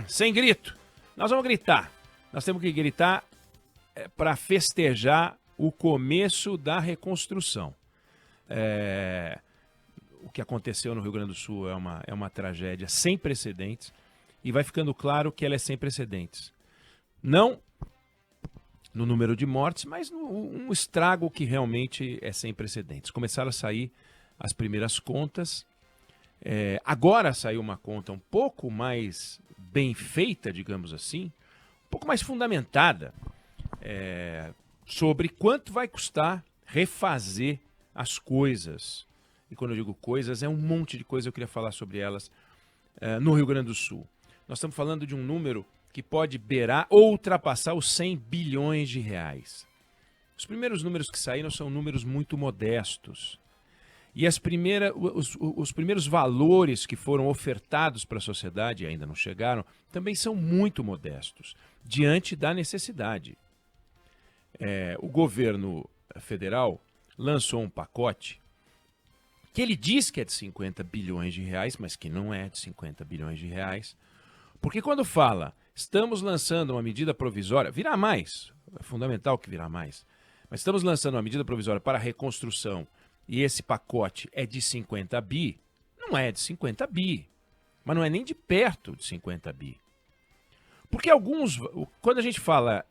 sem grito. Nós vamos gritar. Nós temos que gritar para festejar o começo da reconstrução. O que aconteceu no Rio Grande do Sul é uma tragédia sem precedentes e vai ficando claro que ela é sem precedentes. Não no número de mortes, mas um estrago que realmente é sem precedentes. Começaram a sair as primeiras contas. Agora saiu uma conta um pouco mais bem feita, digamos assim, um pouco mais fundamentada, sobre quanto vai custar refazer as coisas. E quando eu digo coisas, é um monte de coisa, eu queria falar sobre elas no Rio Grande do Sul. Nós estamos falando de um número que pode beirar ou ultrapassar os 100 bilhões de reais. Os primeiros números que saíram são números muito modestos. E os primeiros valores que foram ofertados para a sociedade, e ainda não chegaram, também são muito modestos, diante da necessidade. O governo federal lançou um pacote que ele diz que é de 50 bilhões de reais, mas que não é de 50 bilhões de reais. Porque quando fala, estamos lançando uma medida provisória, virá mais, é fundamental que virá mais, mas estamos lançando uma medida provisória para a reconstrução e esse pacote é de 50 bi, não é de 50 bi, mas não é nem de perto de 50 bi. Porque quando a gente fala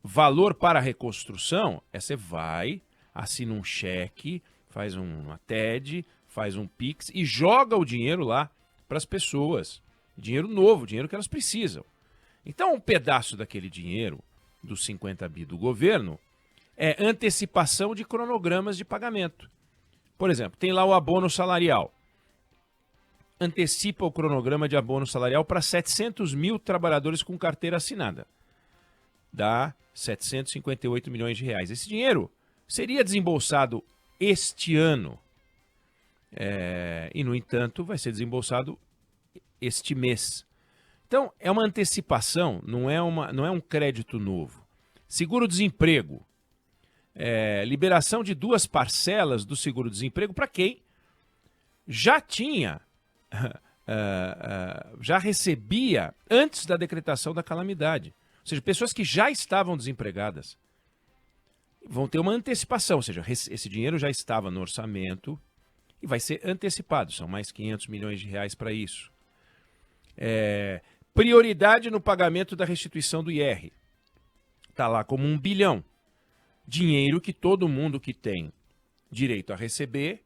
valor para a reconstrução, você vai, assina um cheque, faz uma TED, faz um Pix e joga o dinheiro lá para as pessoas. Dinheiro novo, dinheiro que elas precisam. Então, um pedaço daquele dinheiro, dos 50 bi do governo, é antecipação de cronogramas de pagamento. Por exemplo, tem lá o abono salarial. Antecipa o cronograma de abono salarial para 700 mil trabalhadores com carteira assinada. Dá 758 milhões de reais. Esse dinheiro seria desembolsado este ano. E, no entanto, vai ser desembolsado este mês. Então, é uma antecipação, não é um crédito novo. Seguro-desemprego. Liberação de 2 parcelas do seguro-desemprego para quem já tinha, já recebia antes da decretação da calamidade. Ou seja, pessoas que já estavam desempregadas vão ter uma antecipação, ou seja, esse dinheiro já estava no orçamento e vai ser antecipado. São mais 500 milhões de reais para isso. Prioridade no pagamento da restituição do IR. Está lá como 1 bilhão. Dinheiro que todo mundo que tem direito a receber,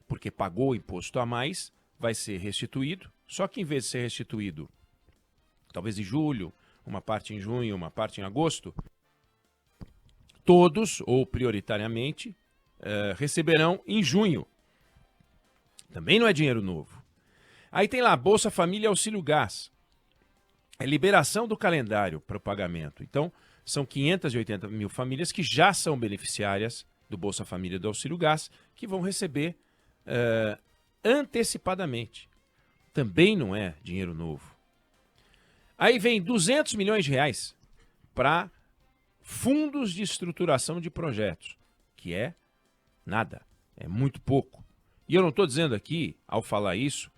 porque pagou imposto a mais, vai ser restituído. Só que em vez de ser restituído, talvez em julho, uma parte em junho, uma parte em agosto, todos, ou prioritariamente, receberão em junho. Também não é dinheiro novo. Aí tem lá Bolsa Família e Auxílio Gás. É liberação do calendário para o pagamento. Então, são 580 mil famílias que já são beneficiárias do Bolsa Família e do Auxílio Gás, que vão receber antecipadamente. Também não é dinheiro novo. Aí vem 200 milhões de reais para fundos de estruturação de projetos, que é nada, é muito pouco. E eu não estou dizendo aqui, ao falar isso,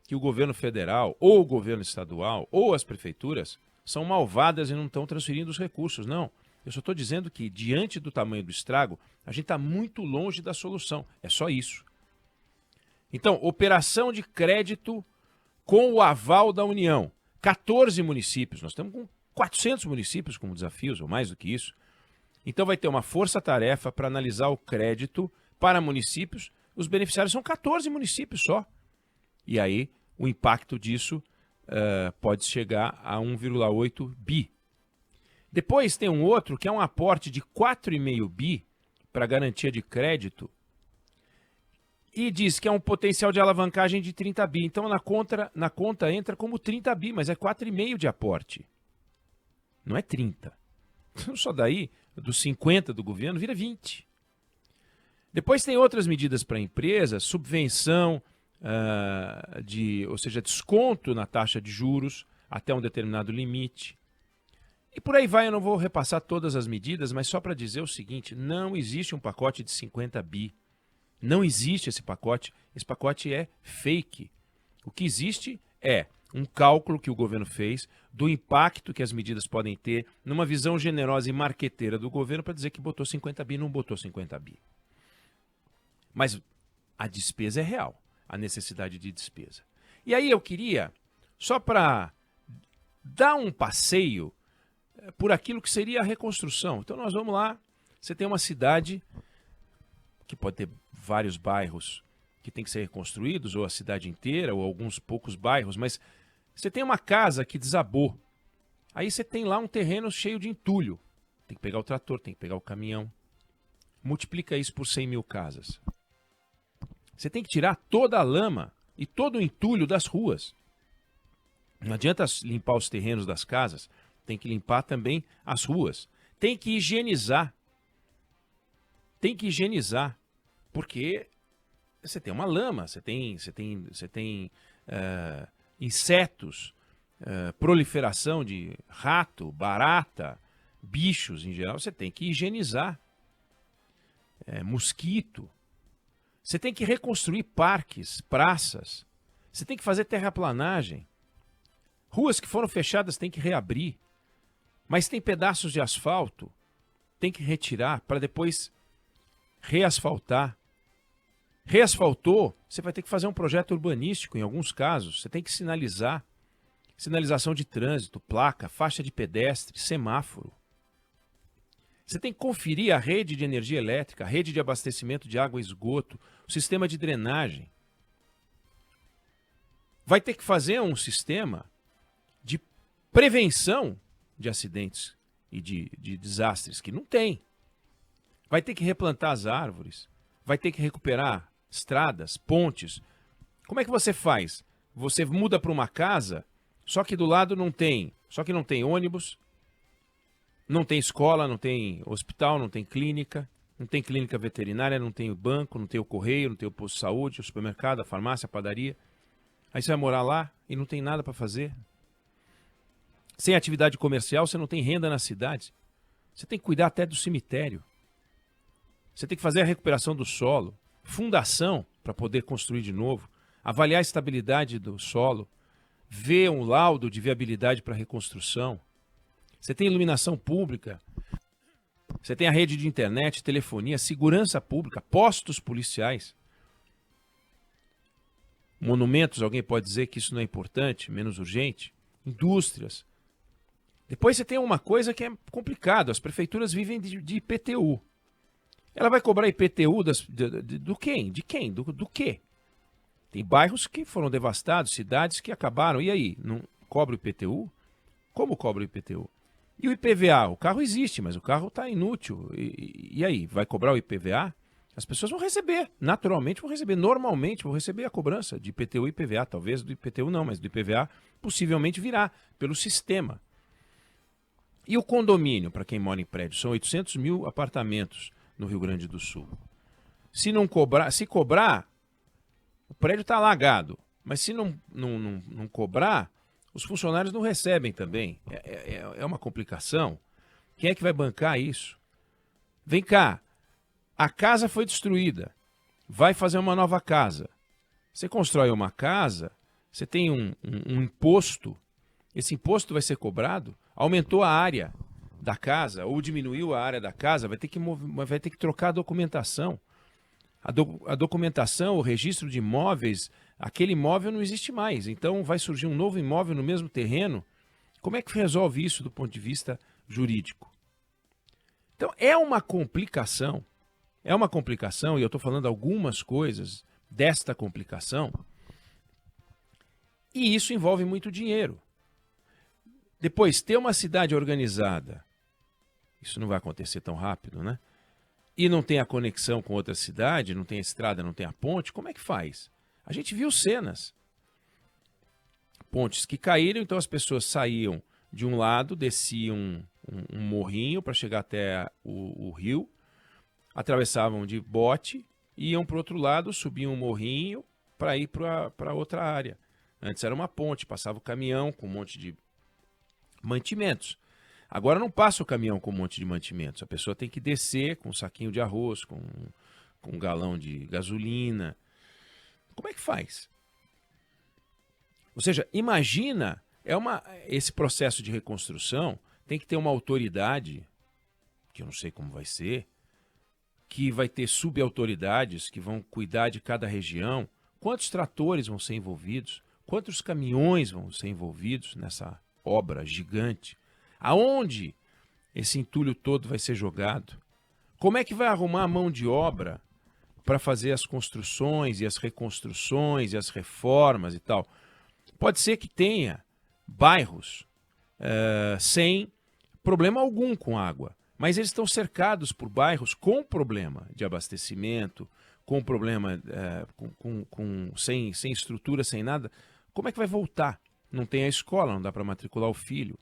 que o governo federal, ou o governo estadual, ou as prefeituras são malvadas e não estão transferindo os recursos, não. Eu só estou dizendo que, diante do tamanho do estrago, a gente está muito longe da solução. É só isso. Então, operação de crédito com o aval da União. 14 municípios. Nós estamos com 400 municípios como desafios, ou mais do que isso. Então, vai ter uma força-tarefa para analisar o crédito para municípios. Os beneficiários são 14 municípios só. E aí, o impacto disso pode chegar a 1,8 bi. Depois tem um outro que é um aporte de 4,5 bi para garantia de crédito e diz que é um potencial de alavancagem de 30 bi. Então, na conta entra como 30 bi, mas é 4,5 de aporte. Não é 30. Então, só daí, dos 50 do governo, vira 20. Depois tem outras medidas para a empresa, subvenção, ou seja, desconto na taxa de juros até um determinado limite. E por aí vai, eu não vou repassar todas as medidas, mas só para dizer o seguinte, não existe um pacote de 50 bi. Não existe esse pacote é fake. O que existe é um cálculo que o governo fez do impacto que as medidas podem ter numa visão generosa e marqueteira do governo para dizer que botou 50 bi, não botou 50 bi. Mas a despesa é real, a necessidade de despesa. E aí eu queria, só para dar um passeio por aquilo que seria a reconstrução. Então nós vamos lá, você tem uma cidade que pode ter vários bairros que tem que ser reconstruídos, ou a cidade inteira, ou alguns poucos bairros, mas você tem uma casa que desabou. Aí você tem lá um terreno cheio de entulho. Tem que pegar o trator, tem que pegar o caminhão. Multiplica isso por 100 mil casas. Você tem que tirar toda a lama e todo o entulho das ruas. Não adianta limpar os terrenos das casas, tem que limpar também as ruas. Tem que higienizar. Tem que higienizar. Porque você tem uma lama, você tem insetos, proliferação de rato, barata, bichos em geral. Você tem que higienizar. Mosquito. Você tem que reconstruir parques, praças. Você tem que fazer terraplanagem. Ruas que foram fechadas tem que reabrir. Mas tem pedaços de asfalto, tem que retirar para depois reasfaltar. Reasfaltou, você vai ter que fazer um projeto urbanístico em alguns casos. Você tem que sinalizar. Sinalização de trânsito, placa, faixa de pedestre, semáforo. Você tem que conferir a rede de energia elétrica, a rede de abastecimento de água e esgoto, o sistema de drenagem. Vai ter que fazer um sistema de prevenção de acidentes e de desastres, que não tem. Vai ter que replantar as árvores, vai ter que recuperar estradas, pontes. Como é que você faz? Você muda para uma casa, só que do lado não tem ônibus, não tem escola, não tem hospital, não tem clínica veterinária, não tem o banco, não tem o correio, não tem o posto de saúde, o supermercado, a farmácia, a padaria. Aí você vai morar lá e não tem nada para fazer. Sem atividade comercial, você não tem renda na cidade. Você tem que cuidar até do cemitério. Você tem que fazer a recuperação do solo, fundação para poder construir de novo, avaliar a estabilidade do solo, ver um laudo de viabilidade para reconstrução. Você tem iluminação pública, você tem a rede de internet, telefonia, segurança pública, postos policiais. Monumentos, alguém pode dizer que isso não é importante, menos urgente. Indústrias. Depois você tem uma coisa que é complicado, as prefeituras vivem de IPTU. Ela vai cobrar IPTU do quem? De quem? Do quê? Tem bairros que foram devastados, cidades que acabaram. E aí? Não cobra o IPTU? Como cobra o IPTU? E o IPVA? O carro existe, mas o carro está inútil. E aí? Vai cobrar o IPVA? As pessoas vão receber, naturalmente vão receber, normalmente vão receber a cobrança de IPTU e IPVA. Talvez do IPTU não, mas do IPVA possivelmente virá pelo sistema. E o condomínio, para quem mora em prédio, são 800 mil apartamentos no Rio Grande do Sul. Se cobrar, o prédio está alagado. Mas se não cobrar, os funcionários não recebem também. É uma complicação. Quem é que vai bancar isso? Vem cá, a casa foi destruída. Vai fazer uma nova casa. Você constrói uma casa, você tem um imposto. Esse imposto vai ser cobrado. Aumentou a área da casa ou diminuiu a área da casa, vai ter que trocar a documentação. A documentação, o registro de imóveis, aquele imóvel não existe mais. Então vai surgir um novo imóvel no mesmo terreno. Como é que resolve isso do ponto de vista jurídico? Então é uma complicação. É uma complicação, e eu estou falando algumas coisas desta complicação. E isso envolve muito dinheiro. Depois, ter uma cidade organizada, isso não vai acontecer tão rápido, né? E não tem a conexão com outra cidade, não tem a estrada, não tem a ponte, como é que faz? A gente viu cenas. Pontes que caíram, então as pessoas saíam de um lado, desciam um morrinho para chegar até o rio, atravessavam de bote, iam para o outro lado, subiam um morrinho para ir para outra área. Antes era uma ponte, passava o caminhão com um monte de mantimentos. Agora não passa o caminhão com um monte de mantimentos. A pessoa tem que descer com um saquinho de arroz, com um galão de gasolina. Como é que faz? Ou seja, imagina, esse processo de reconstrução tem que ter uma autoridade, que eu não sei como vai ser, que vai ter subautoridades que vão cuidar de cada região. Quantos tratores vão ser envolvidos? Quantos caminhões vão ser envolvidos nessa obra gigante? Aonde esse entulho todo vai ser jogado? Como é que vai arrumar a mão de obra para fazer as construções e as reconstruções e as reformas e tal? Pode ser que tenha bairros sem problema algum com água, mas eles estão cercados por bairros com problema de abastecimento, com problema sem estrutura, sem nada. Como é que vai voltar? Não tem a escola, não dá para matricular o filho.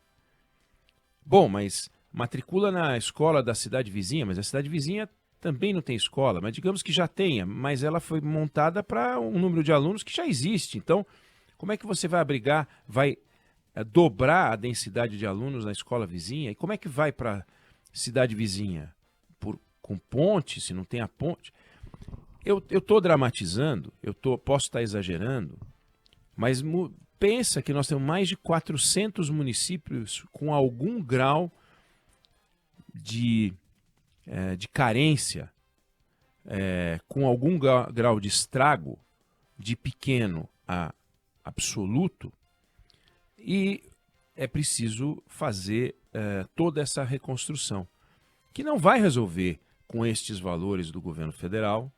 Bom, mas matricula na escola da cidade vizinha, mas a cidade vizinha também não tem escola, mas digamos que já tenha, mas ela foi montada para um número de alunos que já existe. Então, como é que você vai abrigar, vai dobrar a densidade de alunos na escola vizinha? E como é que vai para a cidade vizinha? Com ponte, se não tem a ponte? Eu estou dramatizando, posso estar exagerando, mas pensa que nós temos mais de 400 municípios com algum grau de carência, com algum grau de estrago, de pequeno a absoluto, e é preciso fazer toda essa reconstrução, que não vai resolver com estes valores do governo federal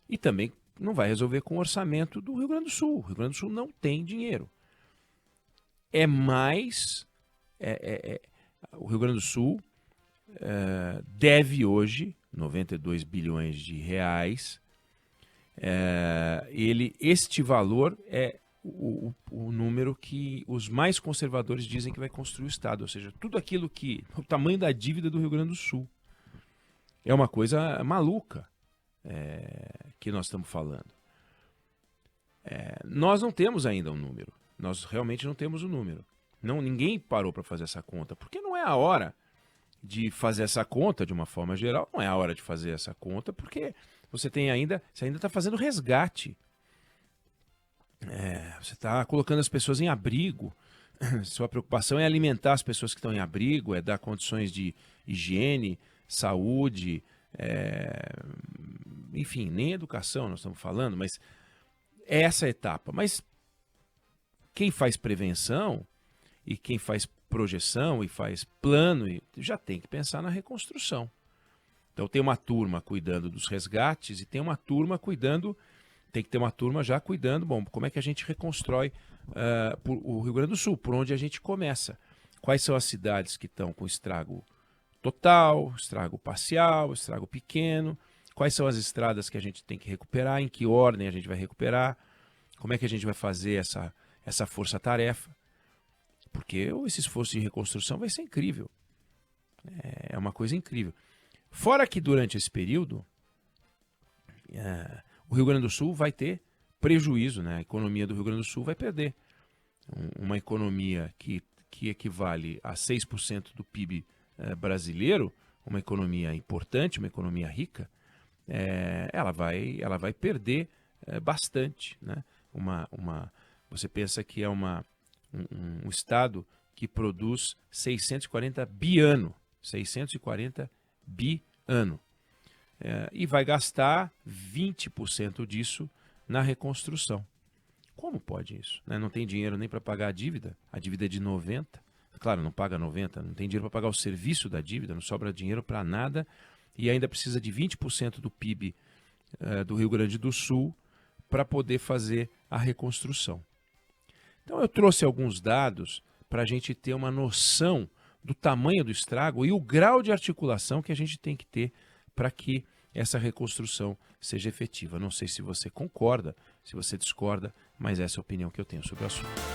e também não vai resolver com o orçamento do Rio Grande do Sul. O Rio Grande do Sul não tem dinheiro. O Rio Grande do Sul deve hoje 92 bilhões de reais. Este valor é o número que os mais conservadores dizem que vai construir o Estado, ou seja, tudo aquilo o tamanho da dívida do Rio Grande do Sul. É uma coisa maluca que nós estamos falando. Nós não temos ainda um número, nós realmente não temos um número. Ninguém parou para fazer essa conta, porque não é a hora de fazer essa conta de uma forma geral, não é a hora de fazer essa conta, porque você ainda está fazendo resgate. Você está colocando as pessoas em abrigo. Sua preocupação é alimentar as pessoas que estão em abrigo, é dar condições de higiene, saúde, enfim, nem educação nós estamos falando, mas é essa etapa. Mas quem faz prevenção e quem faz projeção e faz plano já tem que pensar na reconstrução. Então tem uma turma cuidando dos resgates e tem uma turma tem que ter uma turma já cuidando, como é que a gente reconstrói o Rio Grande do Sul, por onde a gente começa. Quais são as cidades que estão com estrago total, estrago parcial, estrago pequeno, quais são as estradas que a gente tem que recuperar, em que ordem a gente vai recuperar, como é que a gente vai fazer essa força-tarefa, porque esse esforço de reconstrução vai ser incrível. É uma coisa incrível. Fora que durante esse período, o Rio Grande do Sul vai ter prejuízo, né? A economia do Rio Grande do Sul vai perder. Uma economia que equivale a 6% do PIB brasileiro, uma economia importante, uma economia rica, ela vai perder bastante, né? Você pensa que é um estado que produz 640 bi ano, e vai gastar 20% disso na reconstrução. Como pode isso? Não tem dinheiro nem para pagar a dívida é de 90%. Claro, não paga 90%, não tem dinheiro para pagar o serviço da dívida, não sobra dinheiro para nada e ainda precisa de 20% do PIB do Rio Grande do Sul para poder fazer a reconstrução. Então eu trouxe alguns dados para a gente ter uma noção do tamanho do estrago e o grau de articulação que a gente tem que ter para que essa reconstrução seja efetiva. Não sei se você concorda, se você discorda, mas essa é a opinião que eu tenho sobre o assunto.